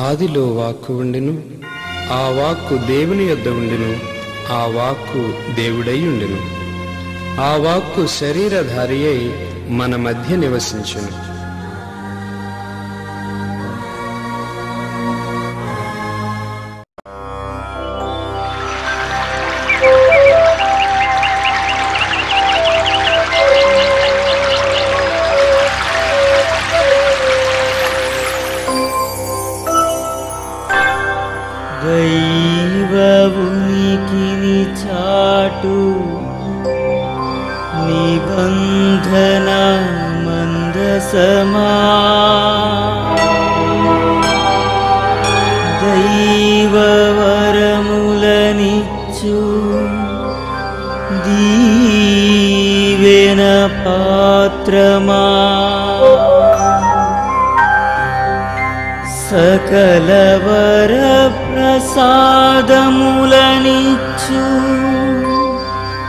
ఆదిలో వాక్కు ఉండెను, ఆ వాక్కు దేవుని యొద్ద ఉండెను, ఆ వాక్కు దేవుడై ఉండెను. ఆ వాక్కు శరీరధారి అయి మన మధ్య నివసించెను. దైవ ఉనికిని చాటు నిబంధన మందసమా, దైవ వరములనిచ్చు దీవెన పాత్రమా, సకల వర ప్రసాదములనిచ్చు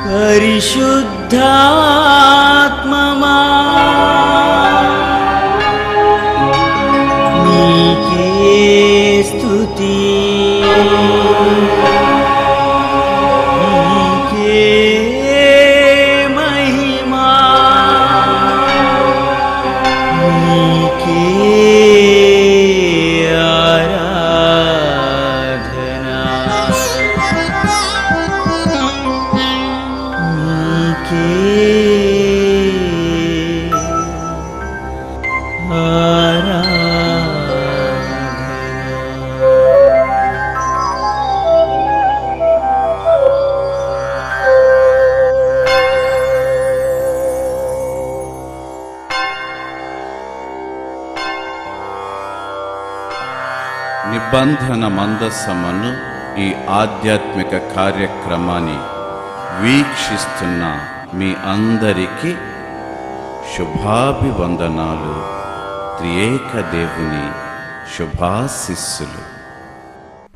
పరిశుద్ధాత్మమా, నీకే స్తుతి, నీకే మహిమా, నీకే నిబంధన మందసమును ఈ ఆధ్యాత్మిక కార్యక్రమాన్ని వీక్షిస్తున్న మీ అందరికీ శుభాభివందనాలు. త్రియేక దేవుని శుభాశిస్సులు.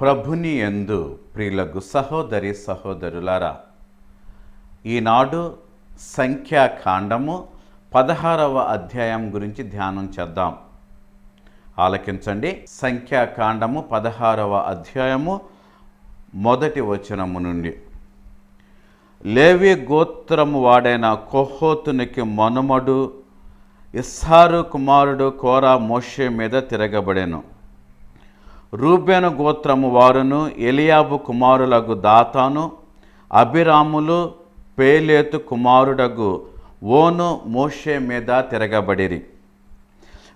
ప్రభుని యందు ప్రియులకు సహోదరి సహోదరులారా, ఈనాడు సంఖ్యాకాండము 16వ అధ్యాయం గురించి ధ్యానం చేద్దాం. ఆలకించండి. సంఖ్యాకాండము 16వ అధ్యాయము 1వ వచనము నుండి. లేవి గోత్రము వాడైన కొహోతునికి మనుమడు ఇస్సారు కుమారుడు కోరా మోషే మీద తిరగబడెను. రూబేను గోత్రము వారును ఎలియాబు కుమారులకు దాతాను, అభిరాములు, పేలేతు కుమారుడగు ఓను మోషే మీద తిరగబడిరి.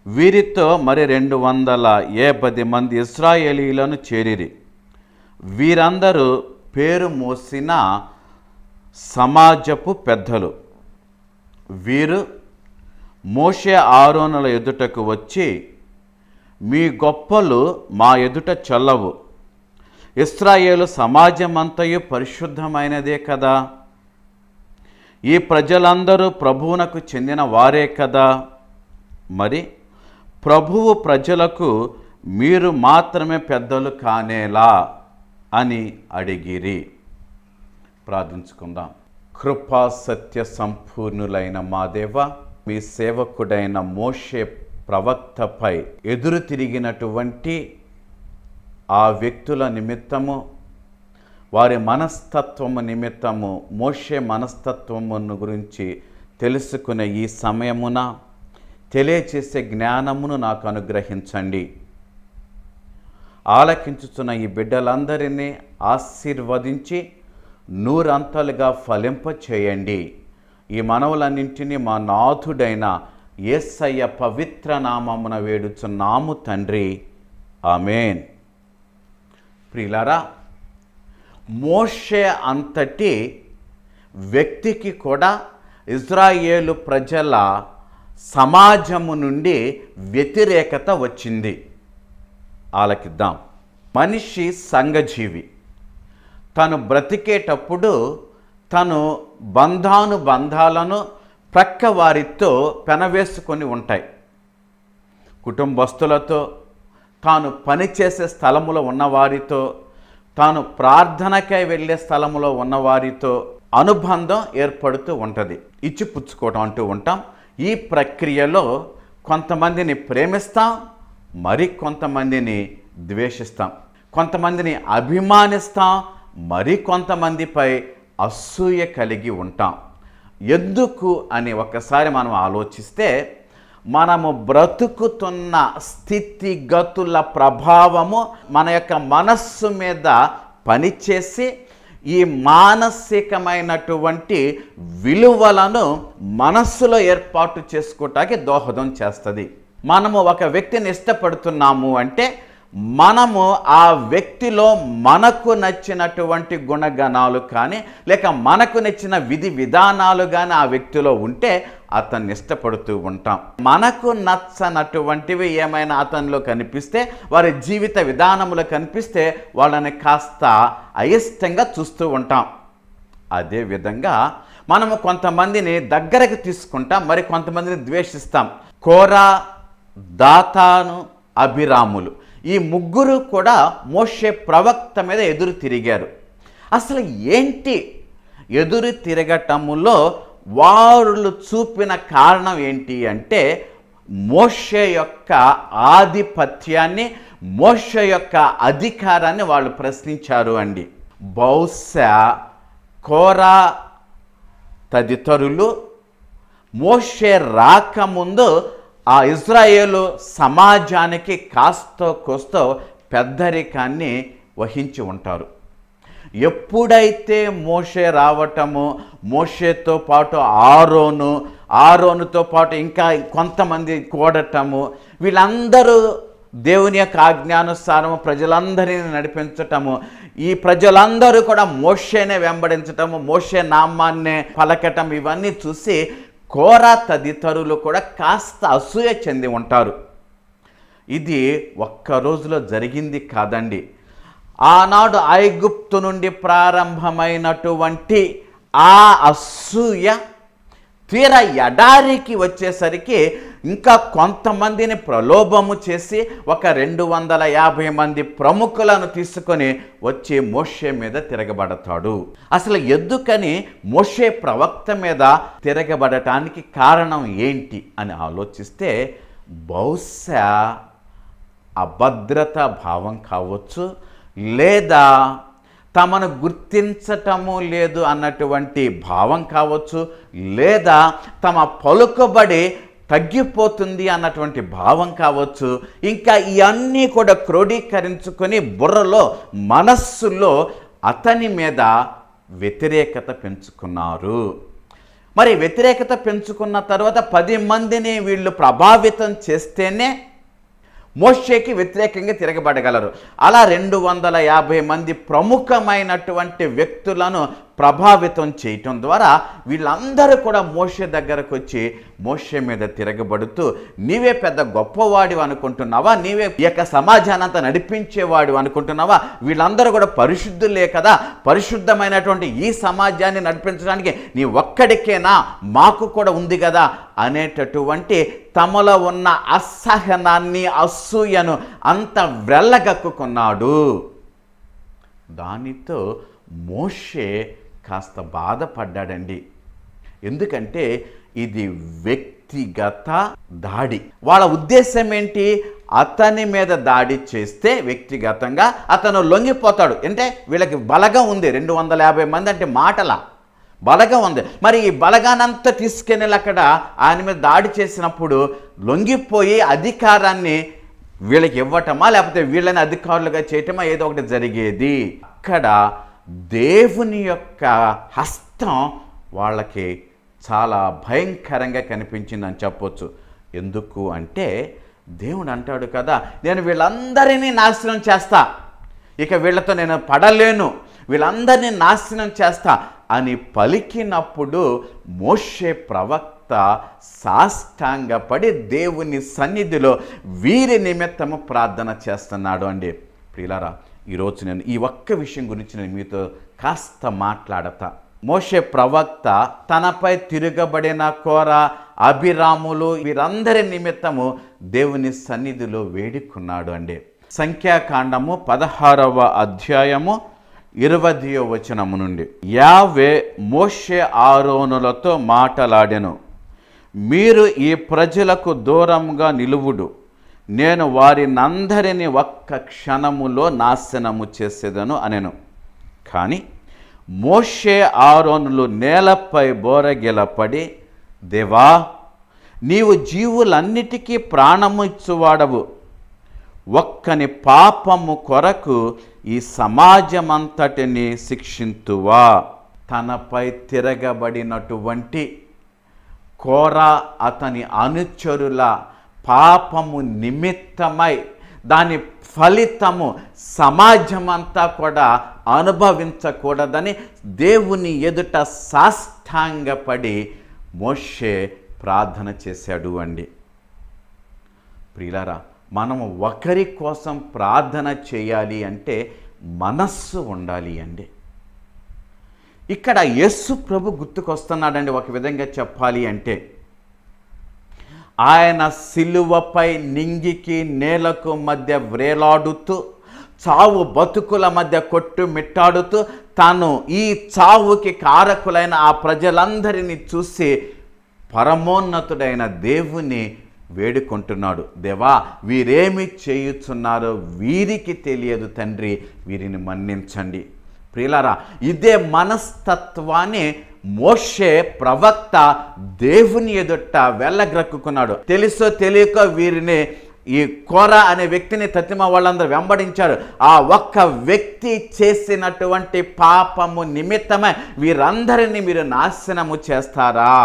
వీరితో మరి 280 మంది ఇశ్రాయేలీలను చేరిరి. వీరందరూ పేరు మోసిన సమాజపు పెద్దలు. వీరు మోషే ఆరోనుల ఎదుటకు వచ్చి, మీ గొప్పలు మా ఎదుట చల్లవు, ఇశ్రాయేలు సమాజమంతయు పరిశుద్ధమైనదే కదా, ఈ ప్రజలందరూ ప్రభువునకు చెందిన వారే కదా, మరి ప్రభువు ప్రజలకు మీరు మాత్రమే పెద్దలు కానేలా అని అడిగిరి. ప్రార్థించుకుందాం. కృపా సత్య సంపూర్ణులైన మా దేవ, మీ సేవకుడైన మోషే ప్రవక్తపై ఎదురు తిరిగినటువంటి ఆ వ్యక్తుల నిమిత్తము, వారి మనస్తత్వము నిమిత్తము, మోషే మనస్తత్వమును గురించి తెలుసుకునే ఈ సమయమున తెలియచేసే జ్ఞానమును నాకు అనుగ్రహించండి. ఆలకించుతున్న ఈ బిడ్డలందరినీ ఆశీర్వదించి నూరంతలుగా ఫలింపచేయండి. ఈ మనవులన్నింటినీ మా నాథుడైన యేసయ్య పవిత్ర నామమున వేడుచున్నాము తండ్రి, ఆమేన్. ప్రియులారా, మోషే అంతటి వ్యక్తికి కూడా ఇజ్రాయేలు ప్రజల సమాజము నుండి వ్యతిరేకత వచ్చింది. ఆలకిద్దాం. మనిషి సంఘజీవి. తను బ్రతికేటప్పుడు తను బంధానుబంధాలను ప్రక్క వారితో పెనవేసుకొని ఉంటాయి. కుటుంబస్తులతో, తాను పనిచేసే స్థలములో ఉన్నవారితో, తాను ప్రార్థనకై వెళ్ళే స్థలములో ఉన్నవారితో అనుబంధం ఏర్పడుతూ ఉంటుంది. ఇచ్చిపుచ్చుకోవటం అంటూ ఉంటాం. ఈ ప్రక్రియలో కొంతమందిని ప్రేమిస్తాం, మరి కొంతమందిని ద్వేషిస్తాం, కొంతమందిని అభిమానిస్తాం, మరి కొంతమందిపై అసూయ కలిగి ఉంటాం. ఎందుకు అని ఒక్కసారి మనం ఆలోచిస్తే, మనము బ్రతుకుతున్న స్థితిగతుల ప్రభావము మన యొక్క మనస్సు మీద పనిచేసి ఈ మానసికమైనటువంటి విలువలను మనస్సులో ఏర్పాటు చేసుకోవటానికి దోహదం చేస్తుంది. మనము ఒక వ్యక్తిని ఇష్టపడుతున్నాము అంటే మనము ఆ వ్యక్తిలో మనకు నచ్చినటువంటి గుణగణాలు కానీ లేక మనకు నచ్చిన విధి విధానాలు కానీ ఆ వ్యక్తిలో ఉంటే అతన్ని ఇష్టపడుతూ ఉంటాం. మనకు నచ్చనటువంటివి ఏమైనా అతనిలో కనిపిస్తే, వారి జీవిత విధానంలో కనిపిస్తే వాళ్ళని కాస్త అయిష్టంగా చూస్తూ ఉంటాం. అదేవిధంగా మనము కొంతమందిని దగ్గరకు తీసుకుంటాం, మరి కొంతమందిని ద్వేషిస్తాం. కోరా, దాతాను, అభిరాములు ఈ ముగ్గురు కూడా మోషే ప్రవక్త మీద ఎదురు తిరిగారు. అసలు ఏంటి ఎదురు తిరగటములో వాళ్ళు చూపిన కారణం ఏంటి అంటే, మోషే యొక్క ఆధిపత్యాన్ని, మోషే యొక్క అధికారాన్ని వాళ్ళు ప్రశ్నించారు అండి. బహుశా కోరా తదితరులు మోషే రాకముందు ఆ ఇజ్రాయేలు సమాజానికి కాస్తో కోస్తో పెద్దరికాన్ని వహించి ఉంటారు. ఎప్పుడైతే మోషే రావటము, మోషేతో పాటు ఆరోనుతో పాటు ఇంకా కొంతమంది కూడటము, వీళ్ళందరూ దేవుని యొక్క ఆజ్ఞానుసారము ప్రజలందరినీ నడిపించటము, ఈ ప్రజలందరూ కూడా మోషేనే వెంబడించటము, మోషే నామాన్నే పలకటం, ఇవన్నీ చూసి కోరా తదితరులు కూడా కాస్త అసూయ చెంది ఉంటారు. ఇది ఒక్క రోజులో జరిగింది కాదండి. ఆనాడు ఐగుప్తు నుండి ప్రారంభమైనటువంటి ఆ అసూయ తీరా ఎడారికి వచ్చేసరికి ఇంకా కొంతమందిని ప్రలోభము చేసి ఒక 250 మంది ప్రముఖులను తీసుకొని వచ్చి మోషే మీద తిరగబడతాడు. అసలు ఎందుకని మోషే ప్రవక్త మీద తిరగబడటానికి కారణం ఏంటి అని ఆలోచిస్తే, బహుశా అభద్రతా భావం కావచ్చు, లేదా తమను గుర్తించటము లేదు అన్నటువంటి భావం కావచ్చు, లేదా తమ పలుకుబడి తగ్గిపోతుంది అన్నటువంటి భావం కావచ్చు. ఇంకా ఇవన్నీ కూడా క్రోడీకరించుకొని బుర్రలో, మనస్సులో అతని మీద వ్యతిరేకత పెంచుకున్నారు. మరి వ్యతిరేకత పెంచుకున్న తర్వాత 10 మందిని వీళ్ళు ప్రభావితం చేస్తేనే మోషేకి వ్యతిరేకంగా తిరగబడగలరు. అలా 250 మంది ప్రముఖమైనటువంటి వ్యక్తులను ప్రభావితం చేయటం ద్వారా వీళ్ళందరూ కూడా మోషే దగ్గరకు వచ్చి మోషే మీద తిరగబడుతూ, నీవే పెద్ద గొప్పవాడివి అనుకుంటున్నావా, నీవే ఈ యొక్క సమాజానంతా నడిపించేవాడు అనుకుంటున్నావా, వీళ్ళందరూ కూడా పరిశుద్ధులే కదా, పరిశుద్ధమైనటువంటి ఈ సమాజాన్ని నడిపించడానికి నీ ఒక్కడికేనా, మాకు కూడా ఉంది కదా అనేటటువంటి తమలో ఉన్న అసహనాన్ని, అసూయను అంత వెళ్ళగక్కుకున్నాడు. దానితో మోషే కాస్త బాధపడ్డాడండి. ఎందుకంటే ఇది వ్యక్తిగత దాడి. వాళ్ళ ఉద్దేశం ఏంటి? అతని మీద దాడి చేస్తే వ్యక్తిగతంగా అతను లొంగిపోతాడు. అంటే వీళ్ళకి బలగం ఉంది, 250 మంది అంటే మాటల బలగం ఉంది. మరి ఈ బలగానంతా తీసుకెళ్ళి అక్కడ ఆయన మీద దాడి చేసినప్పుడు లొంగిపోయి అధికారాన్ని వీళ్ళకి ఇవ్వటమా, లేకపోతే వీళ్ళని అధికారులుగా చేయటమా, ఏదో ఒకటి జరిగేది. అక్కడ దేవుని యొక్క హస్తం వాళ్ళకి చాలా భయంకరంగా కనిపించిందని చెప్పొచ్చు. ఎందుకు అంటే దేవుడు అంటాడు కదా, నేను వీళ్ళందరినీ నాశనం చేస్తా, ఇక వీళ్ళతో నేను పడలేను, వీళ్ళందరినీ నాశనం చేస్తా అని పలికినప్పుడు మోషే ప్రవక్త సాష్టాంగపడి దేవుని సన్నిధిలో వీరి నిమిత్తము ప్రార్థన చేస్తున్నాడు అండి. ప్రియులారా, ఈరోజు నేను ఈ ఒక్క విషయం గురించి నేను మీతో కాస్త మాట్లాడతా. మోషే ప్రవక్త తనపై తిరగబడిన కోర, అభిరాములు వీరందరి నిమిత్తము దేవుని సన్నిధిలో వేడుకున్నాడు అండి. సంఖ్యాకాండము 16వ అధ్యాయము 20వ వచనము నుండి, యావే మోషే ఆరోనులతో మాటలాడెను, మీరు ఈ ప్రజలకు దూరంగా నిలువుడు, నేను వారినందరినీ ఒక్క క్షణములో నాశనము చేసేదను అనెను. కానీ మోషే ఆరోనులు నేలపై బోరగిలపడి, దేవా, నీవు జీవులన్నిటికీ ప్రాణము ఇచ్చువాడవు, ఒక్కని పాపము కొరకు ఈ సమాజమంతటిని శిక్షింతువా? తనపై తిరగబడినటువంటి కోరా అతని అనుచరుల పాపము నిమిత్తమై దాని ఫలితము సమాజమంతా కూడా అనుభవించకూడదని దేవుని ఎదుట సాష్టాంగపడి మోషే ప్రార్థన చేశాడు అండి. ప్రియులారా, మనము ఒకరి కోసం ప్రార్థన చేయాలి అంటే మనస్సు ఉండాలి అండి. ఇక్కడ యేసు ప్రభు గుర్తుకొస్తున్నాడండి. ఒక విధంగా చెప్పాలి అంటే ఆయన సిలువపై నింగికి నేలకు మధ్య వ్రేలాడుతూ, చావు బతుకుల మధ్య కొట్టుమిట్టాడుతూ, తాను ఈ చావుకి కారకులైన ఆ ప్రజలందరినీ చూసి పరమోన్నతుడైన దేవుని వేడుకుంటున్నాడు. దేవా, వీరేమి చేయుచున్నారో వీరికి తెలియదు తండ్రి, వీరిని మన్నించండి. ప్రియులారా, ఇదే మనస్తత్వాన్ని మోషే ప్రవక్త దేవుని ఎదుట వెళ్ళగ్రక్కున్నాడు. తెలుసో తెలియక వీరిని, ఈ కోరా అనే వ్యక్తిని తతిమ వాళ్ళందరూ వెంబడించారు. ఆ ఒక్క వ్యక్తి చేసినటువంటి పాపము నిమిత్తమై వీరందరినీ మీరు నాశనము చేస్తారా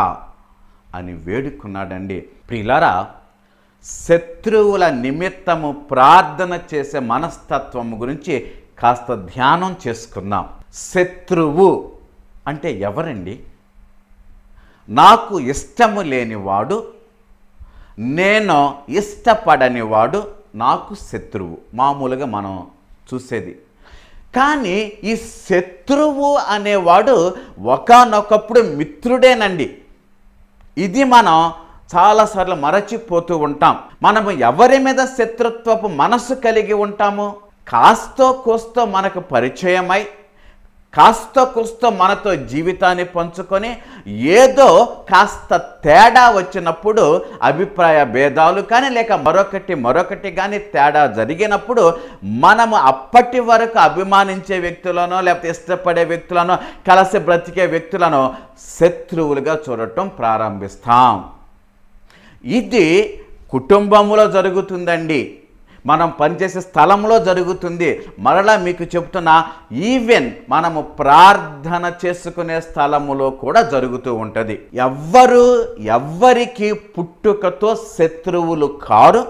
అని వేడుకున్నాడండి. ప్రియులారా, శత్రువుల నిమిత్తము ప్రార్థన చేసే మనస్తత్వం గురించి కాస్త ధ్యానం చేసుకుందాం. శత్రువు అంటే ఎవరండి? నాకు ఇష్టము లేనివాడు, నేను ఇష్టపడనివాడు నాకు శత్రువు. మామూలుగా మనం చూసేది. కానీ ఈ శత్రువు అనేవాడు ఒకానొకప్పుడు మిత్రుడేనండి. ఇది మనం చాలాసార్లు మరచిపోతూ ఉంటాం. మనము ఎవరి మీద శత్రుత్వపు మనసు కలిగి ఉంటాము? కాస్తో కోస్తో మనకు పరిచయమై, కాస్తో కూస్తో మనతో జీవితాన్ని పంచుకొని, ఏదో కాస్త తేడా వచ్చినప్పుడు, అభిప్రాయ భేదాలు కానీ లేక మరొకటి కానీ తేడా జరిగినప్పుడు మనము అప్పటి వరకు అభిమానించే వ్యక్తులను లేకపోతే ఇష్టపడే వ్యక్తులను, కలిసి బ్రతికే వ్యక్తులను శత్రువులుగా చూడటం ప్రారంభిస్తాం. ఇది కుటుంబంలో జరుగుతుందండి, మనం పనిచేసే స్థలంలో జరుగుతుంది. మరలా మీకు చెప్తున్నా, ఈవెన్ మనము ప్రార్థన చేసుకునే స్థలములో కూడా జరుగుతూ ఉంటుంది. ఎవ్వరికి పుట్టుకతో శత్రువులు కారు,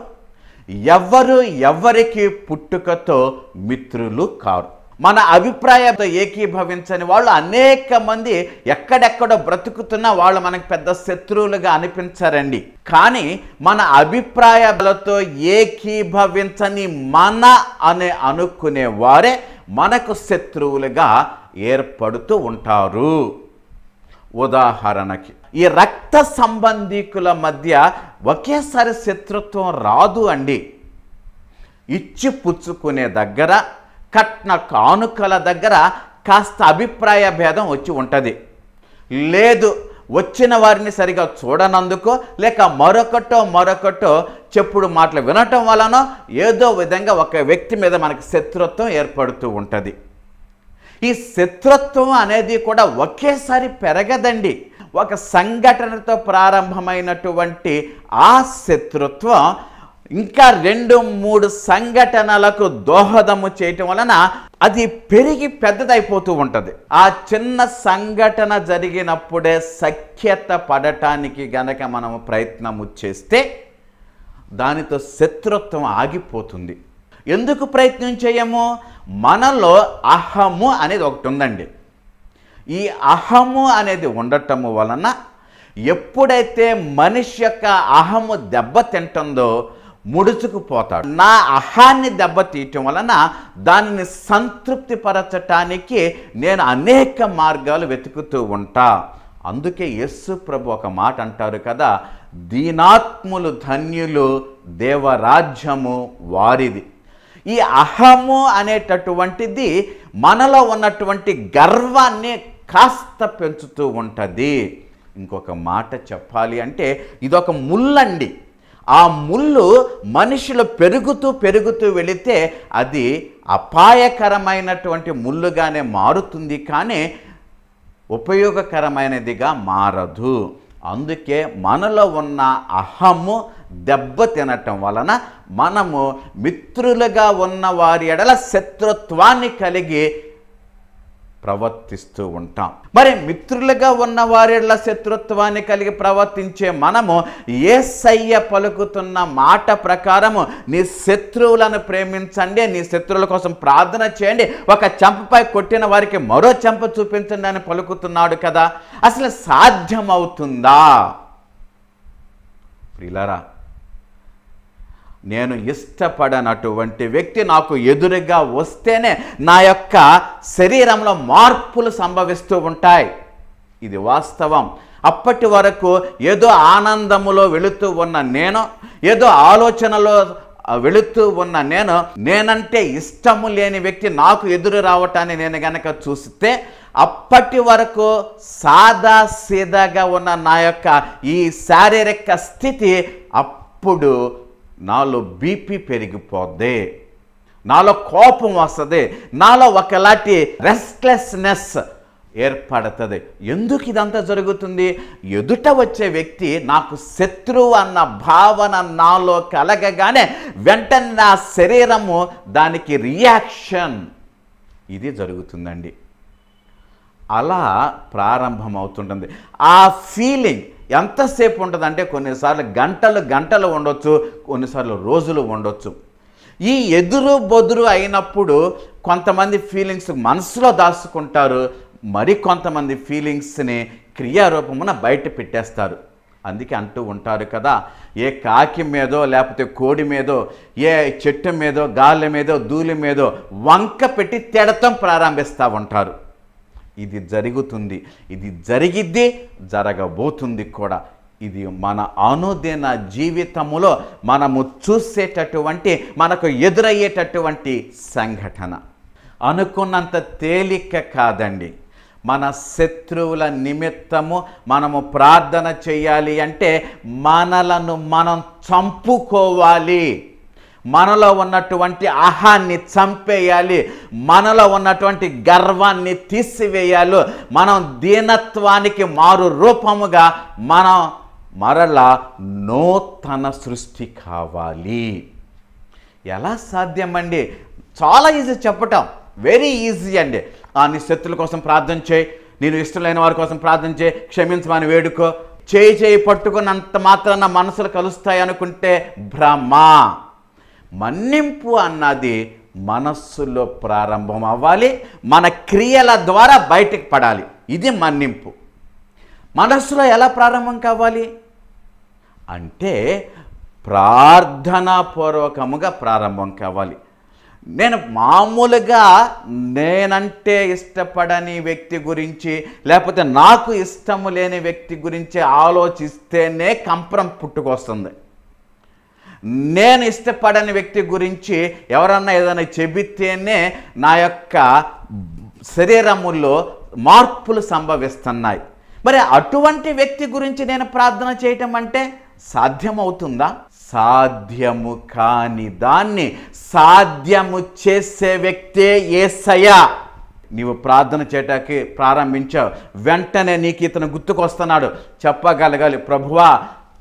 ఎవరికి పుట్టుకతో మిత్రులు కారు. మన అభిప్రాయంతో ఏకీభవించని వాళ్ళు అనేక మంది ఎక్కడెక్కడో బ్రతుకుతున్నా వాళ్ళు మనకు పెద్ద శత్రువులుగా అనిపించారండి. కానీ మన అభిప్రాయాలతో ఏకీభవించని మన అనుకునే వారే మనకు శత్రువులుగా ఏర్పడుతూ ఉంటారు. ఉదాహరణకి, ఈ రక్త సంబంధీకుల మధ్య ఒకేసారి శత్రుత్వం రాదు అండి. ఇచ్చి పుచ్చుకునే దగ్గర, కట్న కానుకల దగ్గర కాస్త అభిప్రాయ భేదం వచ్చి ఉంటుంది. లేదు, వచ్చిన వారిని సరిగా చూడనందుకో లేక మరొకటో చెప్పుడు మాటలు వినటం వలనో ఏదో విధంగా ఒక వ్యక్తి మీద మనకి శత్రుత్వం ఏర్పడుతూ ఉంటుంది. ఈ శత్రుత్వం అనేది కూడా ఒకేసారి పెరగదండి. ఒక సంఘటనతో ప్రారంభమైనటువంటి ఆ శత్రుత్వం ఇంకా 2-3 సంఘటనలకు దోహదము చేయటం వలన అది పెరిగి పెద్దదైపోతూ ఉంటుంది. ఆ చిన్న సంఘటన జరిగినప్పుడే సఖ్యత పడటానికి గనక మనము ప్రయత్నము చేస్తే దానితో శత్రుత్వం ఆగిపోతుంది. ఎందుకు ప్రయత్నం చేయము? మనలో అహము అనేది ఒకటి ఉందండి. ఈ అహము అనేది ఉండటము వలన ఎప్పుడైతే మనిషి యొక్క అహము దెబ్బతింటుందో ముడుచుకుపోతాడు. నా అహాన్ని దెబ్బతీయటం వలన దానిని సంతృప్తి పరచటానికి నేను అనేక మార్గాలు వెతుకుతూ ఉంటా. అందుకే యేసు ప్రభు ఒక మాట అంటారు కదా, దీనాత్ములు ధన్యులు, దేవరాజ్యము వారిది. ఈ అహము అనేటటువంటిది మనలో ఉన్నటువంటి గర్వాన్ని కాస్త పెంచుతూ ఉంటుంది. ఇంకొక మాట చెప్పాలి అంటే ఇదొక ముల్లండి. ఆ ముళ్ళు మనుషులు పెరుగుతూ వెళితే అది అపాయకరమైనటువంటి ముళ్ళుగానే మారుతుంది, కానీ ఉపయోగకరమైనదిగా మారదు. అందుకే మనలో ఉన్న అహము దెబ్బ తినటం వలన మనము మిత్రులుగా ఉన్న వారి ఎడల శత్రుత్వాన్ని కలిగి ప్రవర్తిస్తూ ఉంటాం. మరి మిత్రులుగా ఉన్న వారిలా శత్రుత్వాన్ని కలిగి ప్రవర్తించే మనము యేసయ్య పలుకుతున్న మాట ప్రకారము నీ శత్రువులను ప్రేమించండి, నీ శత్రువుల కోసం ప్రార్థన చేయండి, ఒక చెంపపై కొట్టిన వారికి మరో చెంప చూపించండి అని పలుకుతున్నాడు కదా. అసలు సాధ్యమవుతుందా? ప్రియులారా, నేను ఇష్టపడనటువంటి వ్యక్తి నాకు ఎదురుగా వస్తేనే నా యొక్క శరీరంలో మార్పులు సంభవిస్తూ ఉంటాయి. ఇది వాస్తవం. అప్పటి వరకు ఏదో ఆనందములో వెళుతూ ఉన్న నేను, ఏదో ఆలోచనలో వెళుతూ ఉన్న నేనంటే ఇష్టము లేని వ్యక్తి నాకు ఎదురు రావటాన్ని నేను గనక చూస్తే, అప్పటి వరకు సాదా సీదాగా ఉన్న నా యొక్క ఈ శారీరక స్థితి అప్పుడు నాలో బీపీ పెరిగిపోద్ది, నాలో కోపం వస్తుంది, నాలో ఒకలాంటి రెస్ట్లెస్నెస్ ఏర్పడుతుంది. ఎందుకు ఇదంతా జరుగుతుంది? ఎదుట వచ్చే వ్యక్తి నాకు శత్రువు అన్న భావన నాలో కలగగానే వెంటనే నా శరీరము దానికి రియాక్షన్ ఇది జరుగుతుందండి. అలా ప్రారంభమవుతుంటుంది. ఆ ఫీలింగ్ ఎంతసేపు ఉంటుందంటే కొన్నిసార్లు గంటలు ఉండొచ్చు, కొన్నిసార్లు రోజులు ఉండొచ్చు. ఈ ఎదురు బొదురు అయినప్పుడు కొంతమంది ఫీలింగ్స్ మనసులో దాచుకుంటారు, మరి కొంతమంది ఫీలింగ్స్ని క్రియారూపమున బయట పెట్టేస్తారు. అందుకే అంటూ ఉంటారు కదా, ఏ కాకి మీదో లేకపోతే కోడి మీదో, ఏ చెట్టు మీదో, గాలి మీదో, ధూళి మీదో వంక పెట్టి తిడతం ప్రారంభిస్తూ ఉంటారు. ఇది జరుగుతుంది, ఇది జరిగిద్ది, జరగబోతుంది కూడా. ఇది మన అనుదిన జీవితములో మనము చూసేటటువంటి, మనకు ఎదురయ్యేటటువంటి సంఘటన. అనుకున్నంత తేలిక కాదండి. మన శత్రువుల నిమిత్తము మనము ప్రార్థన చేయాలి అంటే మనలను మనం చంపుకోవాలి, మనలో ఉన్నటువంటి అహాన్ని చంపేయాలి, మనలో ఉన్నటువంటి గర్వాన్ని తీసివేయాలి, మనం దీనత్వానికి మారు రూపముగా మనం మరలా నూతన సృష్టి కావాలి. ఎలా సాధ్యమండి? చాలా ఈజీ చెప్పటం, వెరీ ఈజీ అండి. నీ శత్రుల కోసం ప్రార్థన చేయి, నేను ఇష్టం లేని వారి కోసం ప్రార్థన చేయి, క్షమించమని వేడుకో, చేయి పట్టుకున్నంత మాత్రాన మనసులు కలుస్తాయి అనుకుంటే భ్రమ. మన్నింపు అన్నది మనస్సులో ప్రారంభం అవ్వాలి, మన క్రియల ద్వారా బయటకు పడాలి. ఇది మన్నింపు. మనస్సులో ఎలా ప్రారంభం కావాలి అంటే ప్రార్థనాపూర్వకముగా ప్రారంభం కావాలి. నేను మామూలుగా నేనంటే ఇష్టపడని వ్యక్తి గురించి లేకపోతే నాకు ఇష్టము లేని వ్యక్తి గురించి ఆలోచిస్తేనే కంపరం పుట్టుకొస్తుంది. నేను ఇష్టపడని వ్యక్తి గురించి ఎవరన్నా ఏదైనా చెబితేనే నా యొక్క శరీరములో మార్పులు సంభవిస్తున్నాయి. మరి అటువంటి వ్యక్తి గురించి నేను ప్రార్థన చేయటం అంటే సాధ్యమవుతుందా? సాధ్యము కాని దాన్ని సాధ్యము చేసే వ్యక్తే యేసయ్య. నీవు ప్రార్థన చేయటానికి ప్రారంభించావు, వెంటనే నీకు ఇతను గుర్తుకొస్తున్నాడు, చెప్పగలగాలి, ప్రభువా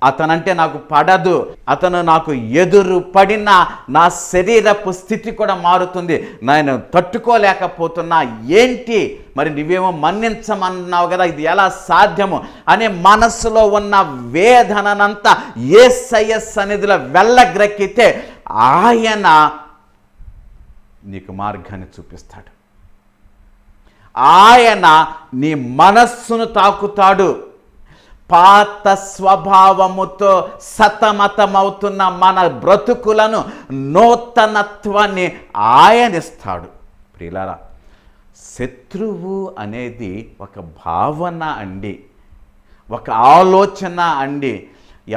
అతనంటే నాకు పడదు, అతను నాకు ఎదురు పడిన నా శరీరపు స్థితి కూడా మారుతుంది, నేను తట్టుకోలేకపోతున్నా, ఏంటి మరి నువ్వేమో మన్నించమన్నావు కదా, ఇది ఎలా సాధ్యము అనే మనస్సులో ఉన్న వేదనంతా యేసయ్య సన్నిధిలో వెళ్ళగ్రక్కితే ఆయన నీకు మార్గాన్ని చూపిస్తాడు. ఆయన నీ మనస్సును తాకుతాడు. పాత స్వభావముతో సతమతమవుతున్న మన బ్రతుకులను నూతనత్వాన్ని ఆయనిస్తాడు. ప్రియులారా, శత్రువు అనేది ఒక భావన అండి, ఒక ఆలోచన అండి.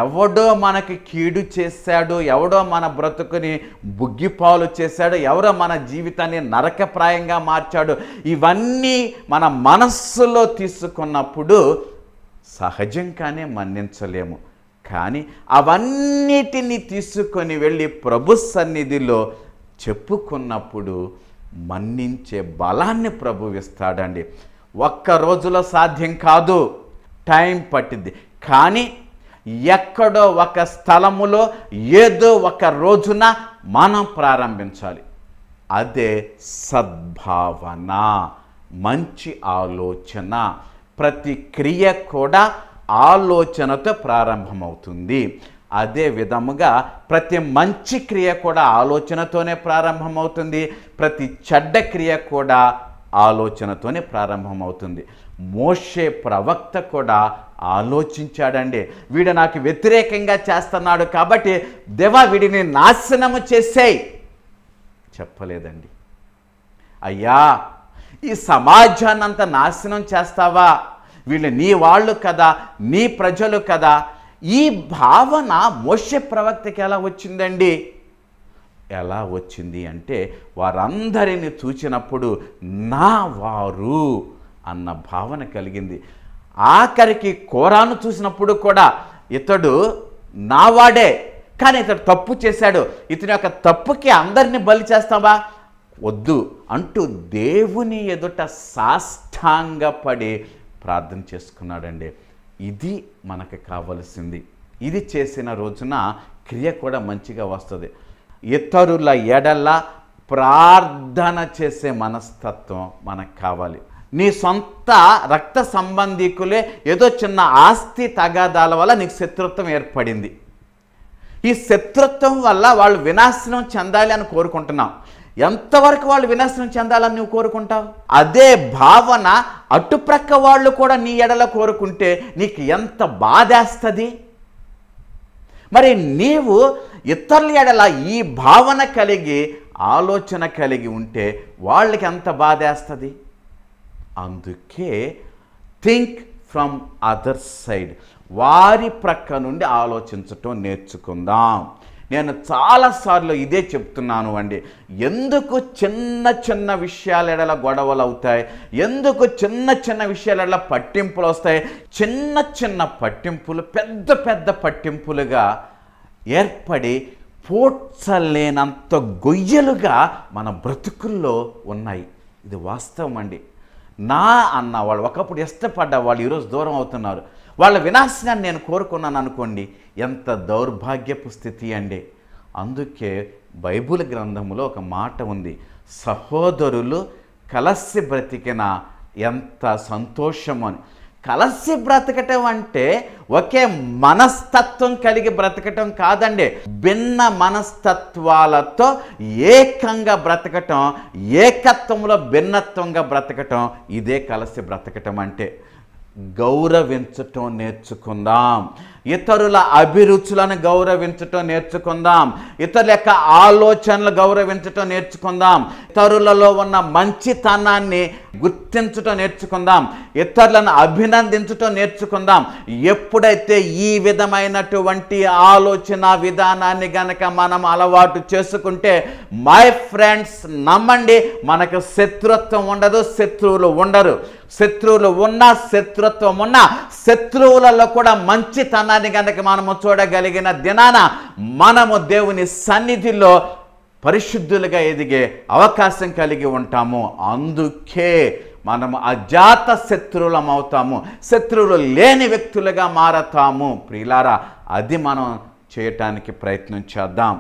ఎవడో మనకి కీడు చేశాడు, ఎవడో మన బ్రతుకుని బుగ్గిపాలు చేశాడు, ఎవరో మన జీవితాన్ని నరకప్రాయంగా మార్చాడు, ఇవన్నీ మన మనస్సులో తీసుకున్నప్పుడు సహజంగానే మన్నించలేము. కానీ అవన్నిటినీ తీసుకొని వెళ్ళి ప్రభు సన్నిధిలో చెప్పుకున్నప్పుడు మన్నించే బలాన్ని ప్రభు ఇస్తాడండి. ఒక్క రోజులో సాధ్యం కాదు, టైం పట్టింది. కానీ ఎక్కడో ఒక స్థలములో ఏదో ఒక రోజున మనం ప్రారంభించాలి. అదే సద్భావన, మంచి ఆలోచన. ప్రతి క్రియ కూడా ఆలోచనతో ప్రారంభమవుతుంది. అదే విధముగా ప్రతి మంచి క్రియ కూడా ఆలోచనతోనే ప్రారంభమవుతుంది. ప్రతి చెడ్డ క్రియ కూడా ఆలోచనతోనే ప్రారంభమవుతుంది. మోషే ప్రవక్త కూడా ఆలోచించాడండి. వీడు నాకు వ్యతిరేకంగా చేస్తున్నాడు కాబట్టి దేవా వీడిని నాశనము చేసేయ్ చెప్పలేదండి. అయ్యా ఈ సమాజాన్ని అంతా నాశనం చేస్తావా, వీళ్ళు నీ వాళ్ళు కదా, నీ ప్రజలు కదా. ఈ భావన మోషే ప్రవక్తకి ఎలా వచ్చిందండి? ఎలా వచ్చింది అంటే వారందరిని చూచినప్పుడు నా వారు అన్న భావన కలిగింది. ఆఖరికి కోరాను చూసినప్పుడు కూడా ఇతడు నావాడే, కానీ ఇతడు తప్పు చేశాడు, ఇతని యొక్క తప్పుకి అందరినీ బలి చేస్తావా, వద్దు అంటూ దేవుని ఎదుట సాష్టాంగపడి ప్రార్థన చేసుకున్నాడండి. ఇది మనకు కావలసింది. ఇది చేసిన రోజున క్రియ కూడా మంచిగా వస్తుంది. ఇతరుల ఎడల ప్రార్థన చేసే మనస్తత్వం మనకు కావాలి. నీ సొంత రక్త సంబంధికులే ఏదో చిన్న ఆస్తి తగాదాల వల్ల నీకు శత్రుత్వం ఏర్పడింది. ఈ శత్రుత్వం వల్ల వాళ్ళు వినాశనం చెందాలి అని కోరుకుంటున్నావు. ఎంతవరకు వాళ్ళు వినాశనం చెందాలని నువ్వు కోరుకుంటావు? అదే భావన అటుప్రక్క వాళ్ళు కూడా నీ ఎడల కోరుకుంటే నీకు ఎంత బాధేస్తుంది. మరి నీవు ఇతరుల ఎడల ఈ భావన కలిగి ఆలోచన కలిగి ఉంటే వాళ్ళకి ఎంత బాధేస్తుంది. అందుకే థింక్ ఫ్రమ్ అదర్ సైడ్, వారి ప్రక్క నుండి ఆలోచించటం నేర్చుకుందాం. నేను చాలాసార్లు ఇదే చెప్తున్నాను అండి. ఎందుకు చిన్న చిన్న విషయాల ఎడల గొడవలు అవుతాయి, ఎందుకు చిన్న చిన్న విషయాల ఎడల పట్టింపులు వస్తాయి. చిన్న చిన్న పట్టింపులు పెద్ద పెద్ద పట్టింపులుగా ఏర్పడి పోడ్చలేనంత గొయ్యలుగా మన బ్రతుకుల్లో ఉన్నాయి. ఇది వాస్తవం అండి. నా అన్నవాళ్ళు ఒకప్పుడు ఇష్టపడ్డ వాళ్ళు ఈరోజు దూరం అవుతున్నారు. వాళ్ళ వినాశనాన్ని నేను కోరుకున్నాను అనుకోండి, ఎంత దౌర్భాగ్యపు స్థితి అండి. అందుకే బైబిల్ గ్రంథంలో ఒక మాట ఉంది, సహోదరులు కలిసి బ్రతికిన ఎంత సంతోషము అని. కలిసి బ్రతకటం అంటే ఒకే మనస్తత్వం కలిగి బ్రతకటం కాదండి. భిన్న మనస్తత్వాలతో ఏకంగా బ్రతకటం, ఏకత్వంలో భిన్నత్వంగా బ్రతకటం, ఇదే కలిసి బ్రతకటం అంటే. గౌరవించటం నేర్చుకుందాం. ఇతరుల అభిరుచులను గౌరవించటం నేర్చుకుందాం. ఇతరుల యొక్క ఆలోచనలు గౌరవించటం నేర్చుకుందాం. ఇతరులలో ఉన్న మంచితనాన్ని గుర్తించటం నేర్చుకుందాం. ఇతరులను అభినందించటం నేర్చుకుందాం. ఎప్పుడైతే ఈ విధమైనటువంటి ఆలోచన విధానాన్ని గనక మనం అలవాటు చేసుకుంటే మై ఫ్రెండ్స్ నమ్మండి, మనకు శత్రుత్వం ఉండదు, శత్రువులు ఉండరు. శత్రువులు ఉన్నా శత్రుత్వం ఉన్నా శత్రువులలో కూడా మంచితనాన్ని కనుక మనము చూడగలిగిన దినాన మనము దేవుని సన్నిధిలో పరిశుద్ధులుగా ఎదిగే అవకాశం కలిగి ఉంటాము. అందుకే మనము అజాత శత్రువులం అవుతాము, శత్రువులు లేని వ్యక్తులుగా మారతాము. ప్రియులారా, అది మనం చేయటానికి ప్రయత్నం చేద్దాం.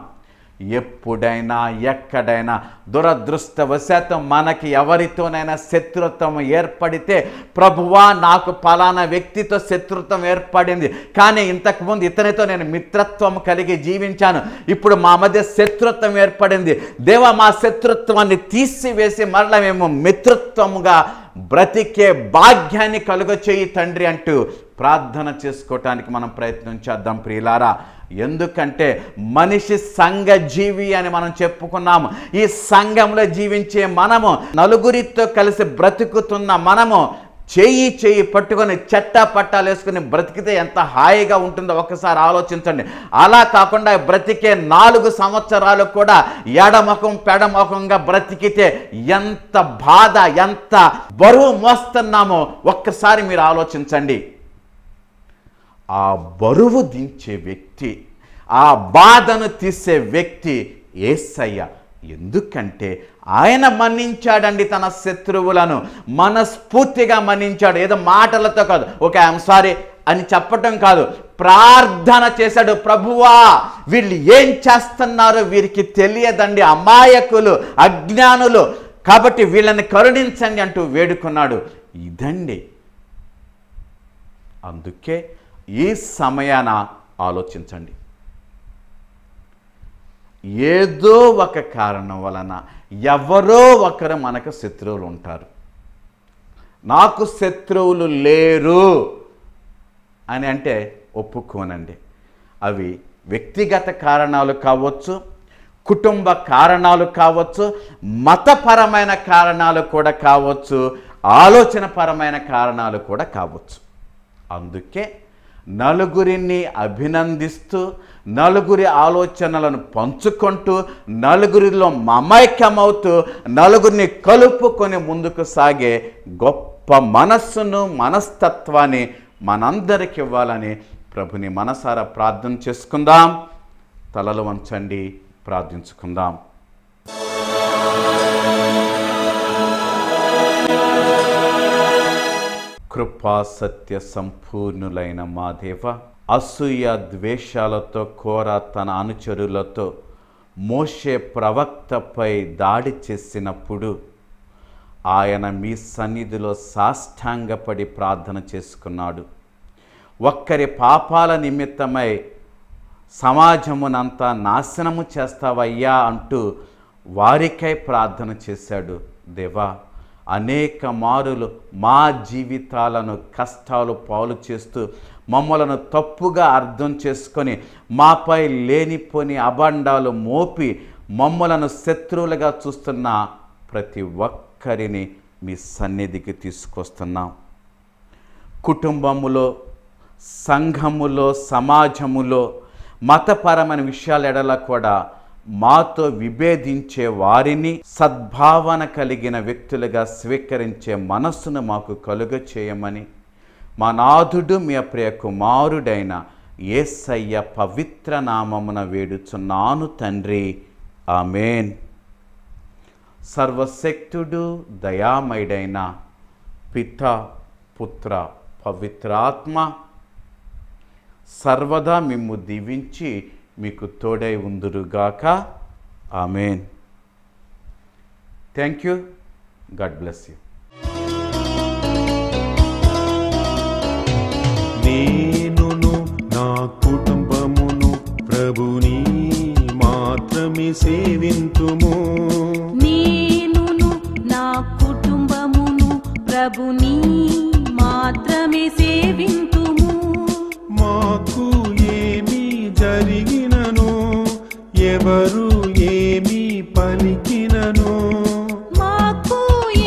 ఎప్పుడైనా ఎక్కడైనా దురదృష్టవశాత్తు మనకి ఎవరితోనైనా శత్రుత్వం ఏర్పడితే, ప్రభువా నాకు పలానా వ్యక్తితో శత్రుత్వం ఏర్పడింది, కానీ ఇంతకుముందు ఇతనితో నేను మిత్రత్వం కలిగి జీవించాను, ఇప్పుడు మా మధ్య శత్రుత్వం ఏర్పడింది, దేవా మా శత్రుత్వాన్ని తీసివేసి మరలా మేము మిత్రత్వముగా బ్రతికే భాగ్యాన్ని కలుగచేయి తండ్రి అంటూ ప్రార్థన చేసుకోవటానికి మనం ప్రయత్నం చేద్దాం ప్రియులారా. ఎందుకంటే మనిషి సంఘ జీవి అని మనం చెప్పుకున్నాము. ఈ సంఘంలో జీవించే మనము, నలుగురితో కలిసి బ్రతుకుతున్న మనము చేయి పట్టుకొని చెట్టా పట్టాలు వేసుకుని బ్రతికితే ఎంత హాయిగా ఉంటుందో ఒకసారి ఆలోచించండి. అలా కాకుండా బ్రతికే 4 సంవత్సరాలు కూడా ఎడముఖం పెడముఖంగా బ్రతికితే ఎంత బాధ, ఎంత బరువు మోస్తున్నామో ఒక్కసారి మీరు ఆలోచించండి. ఆ బరువు దించే వ్యక్తి, ఆ బాధను తీసే వ్యక్తి యేసయ్య. ఎందుకంటే ఆయన మన్నించాడండి తన శత్రువులను, మనస్ఫూర్తిగా మన్నించాడు. ఏదో మాటలతో కాదు, ఓకే ఐఎమ్ సారీ అని చెప్పటం కాదు, ప్రార్థన చేశాడు. ప్రభువా వీళ్ళు ఏం చేస్తున్నారో వీరికి తెలియదండి, అమాయకులు, అజ్ఞానులు, కాబట్టి వీళ్ళని కరుణించండి అంటూ వేడుకున్నాడు. ఇదండి. అందుకే ఈ సమయాన ఆలోచించండి. ఏదో ఒక కారణం వలన ఎవరో ఒకరు మనకు శత్రువులు ఉంటారు. నాకు శత్రువులు లేరు అని అంటే ఒప్పుకోనండి. అవి వ్యక్తిగత కారణాలు కావచ్చు, కుటుంబ కారణాలు కావచ్చు, మతపరమైన కారణాలు కూడా కావచ్చు, ఆలోచనపరమైన కారణాలు కూడా కావచ్చు. అందుకే నలుగురిని అభినందిస్తూ, నలుగురి ఆలోచనలను పంచుకుంటూ, నలుగురిలో మమైక్యమవుతూ, నలుగురిని కలుపుకొని ముందుకు సాగే గొప్ప మనస్సును, మనస్తత్వాన్ని మనందరికి ఇవ్వాలని ప్రభుని మనసారా ప్రార్థన చేసుకుందాం. తలలు వంచండి, ప్రార్థించుకుందాం. కృపా సత్య సంపూర్ణులైన మా దేవ, అసూయ ద్వేషాలతో కోర తన అనుచరులతో మోషే ప్రవక్తపై దాడి చేసినప్పుడు ఆయన మీ సన్నిధిలో సాష్టాంగపడి ప్రార్థన చేసుకున్నాడు. ఒక్కరి పాపాల నిమిత్తమై సమాజమునంతా నాశనము చేస్తావయ్యా అంటూ వారికై ప్రార్థన చేశాడు. దేవా, అనేక మారులు మా జీవితాలను కష్టాలు పాలు చేస్తూ మమ్మలను తప్పుగా అర్థం చేసుకొని మాపై లేనిపోని అబండాలు మోపి మమ్మలను శత్రువులుగా చూస్తున్న ప్రతి ఒక్కరిని మీ సన్నిధికి తీసుకొస్తున్నాం. కుటుంబములో, సంఘములో, సమాజములో మతపరమైన విషయాల ఎడల కూడా మాతో విభేదించే వారిని సద్భావన కలిగిన వ్యక్తులుగా స్వీకరించే మనస్సును మాకు కలుగ చేయమని మా నాథుడు మీ ప్రియ కుమారుడైన యేసయ్య పవిత్ర నామమున వేడుచున్నాను తండ్రి. ఆమేన్. సర్వశక్తుడు దయామయుడైన పిత, పుత్ర, పవిత్రాత్మ సర్వదా మిమ్ము దీవించి మీకు తోడై ఉందురుగాక. ఆమేన్. Thank you. God bless you. నేనును నా కుటుంబమును ప్రభుని మాత్రమే సేవింతుము. నేనును నా కుటుంబమును ప్రభుని మాత్రమే సేవింతుము. మాకు ఏమి జరిగినను, ఎవరు ఏమి పలికినను, మాకు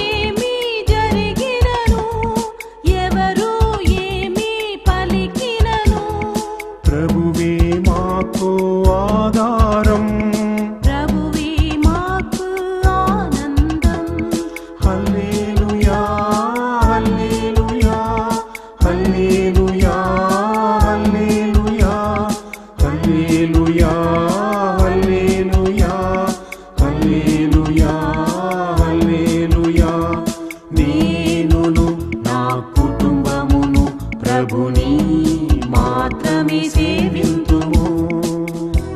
ఏమి జరిగినను, ఎవరు ఏమి పలికినను, ప్రభువే మాకు ఆధారం. ప్రభువే మాకు ఆనందం. హల్లెలూయా, హల్లెలూయా, హల్లెలూయా, హల్లెలూయా, హల్లెలూయా, హల్లెలూయా, హల్లెలూయా, హల్లెలూయా. నేనును నా కుటుంబమును ప్రభుని మాత్రమే సేవింతుము.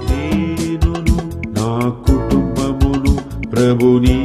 నేనును నా కుటుంబమును ప్రభుని